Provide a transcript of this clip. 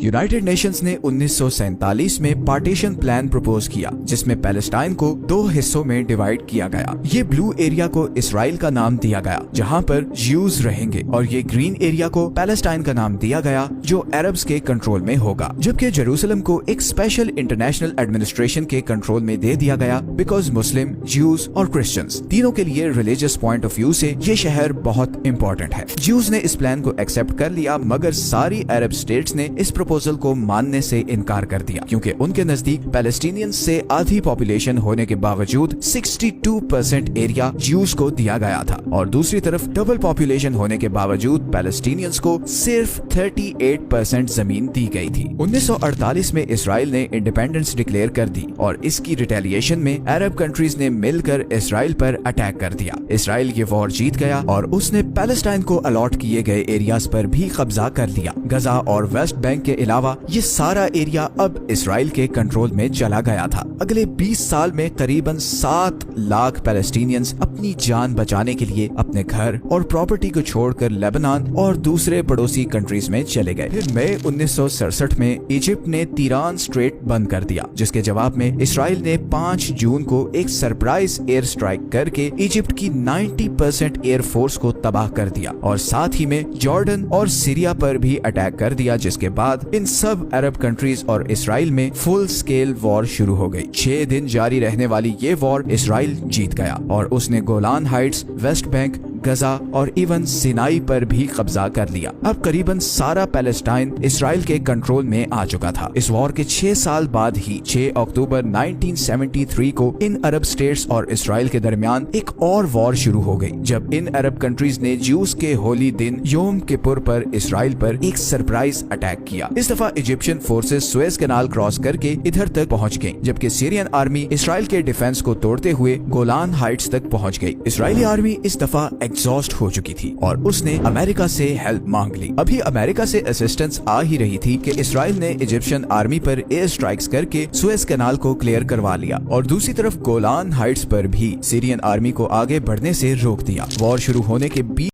United Nations ने 1947 में partition plan propose किया, जिसमें पैलेस्टाइन को दो हिस्सों में डिवाइड किया गया। ये ब्लू एरिया को इसराइल का नाम दिया गया, जहां पर ज्यूज रहेंगे, और ये ग्रीन एरिया को पैलेस्टाइन का नाम दिया गया, जो अरब्स के कंट्रोल में होगा। जबकि जेरूसलम को एक स्पेशल इंटरनेशनल एडमिनिस्ट्रेशन के कंट्रोल में दे दिया गया, बिकॉज मुस्लिम, ज्यूज और क्रिश्चियंस तीनों के लिए रिलीजियस पॉइंट ऑफ व्यू से ये शहर बहुत इंपॉर्टेंट है। ज्यूज ने इस प्लान को एक्सेप्ट कर लिया, मगर सारी अरब स्टेट्स ने इस प्रपोजल को मानने से इनकार कर दिया, क्योंकि उनके नजदीक पैलेस्टीनियंस से आधी पॉपुलेशन होने के बावजूद 62% एरिया ज्यूज को दिया गया था, और दूसरी तरफ डबल पॉपुलेशन होने के बावजूद पैलेस्टीनियंस को सिर्फ 38% जमीन दी गई थी। 1948 में इसराइल ने इंडिपेंडेंस डिक्लेयर कर दी, और इसकी रिटेलिएशन में अरब कंट्रीज ने मिलकर इसराइल पर अटैक कर दिया। इसराइल ये वॉर जीत गया और उसने पैलेस्टाइन को अलॉट किए गए एरियाज पर भी कब्जा कर लिया। गजा और वेस्ट बैंक के अलावा ये सारा एरिया अब इसराइल के कंट्रोल में चला गया था। अगले 20 साल में करीबन 7 लाख पैलेस्टीनियंस अपनी जान बचाने के लिए अपने घर और प्रॉपर्टी को छोड़कर लेबनान और दूसरे पड़ोसी कंट्रीज में चले गए। फिर मई 1967 में इजिप्ट ने तिरान स्ट्रेट बंद कर दिया, जिसके जवाब में इसराइल ने 5 जून को एक सरप्राइज एयर स्ट्राइक करके इजिप्ट की 90% एयर फोर्स को तबाह कर दिया, और साथ ही में जॉर्डन और सीरिया पर भी अटैक कर दिया, जिसके बाद इन सब अरब कंट्रीज और इसराइल में फुल स्केल वॉर शुरू हो गई। 6 दिन जारी रहने वाली ये वॉर इसराइल जीत गया, और उसने गोलान हाइट्स, वेस्ट बैंक, गजा और इवन सिनाई पर भी कब्जा कर लिया। अब करीबन सारा पैलेस्टाइन इसराइल के कंट्रोल में आ चुका था। इस वॉर के 6 साल बाद ही 6 अक्टूबर 1973 को इन अरब स्टेट्स और इसराइल के दरमियान एक और वॉर शुरू हो गई, जब इन अरब कंट्रीज ने ज्यूज के होली दिन योम किपुर पर इसराइल पर एक सरप्राइज अटैक किया। इस दफा Egyptian forces Suez canal cross करके इधर तक पहुंच गई, जबकि सीरियन आर्मी इसराइल के डिफेंस को तोड़ते हुए गोलान हाइट्स तक पहुंच गई। इसराइली आर्मी इस दफा एग्जॉस्ट हो चुकी थी, और उसने अमेरिका से हेल्प मांग ली। अभी अमेरिका से असिस्टेंस आ ही रही थी कि इसराइल ने इजिप्शियन आर्मी पर एयर स्ट्राइक्स करके सुएज कैनाल को क्लियर करवा लिया, और दूसरी तरफ गोलान हाइट्स पर भी सीरियन आर्मी को आगे बढ़ने से रोक दिया। वॉर शुरू होने के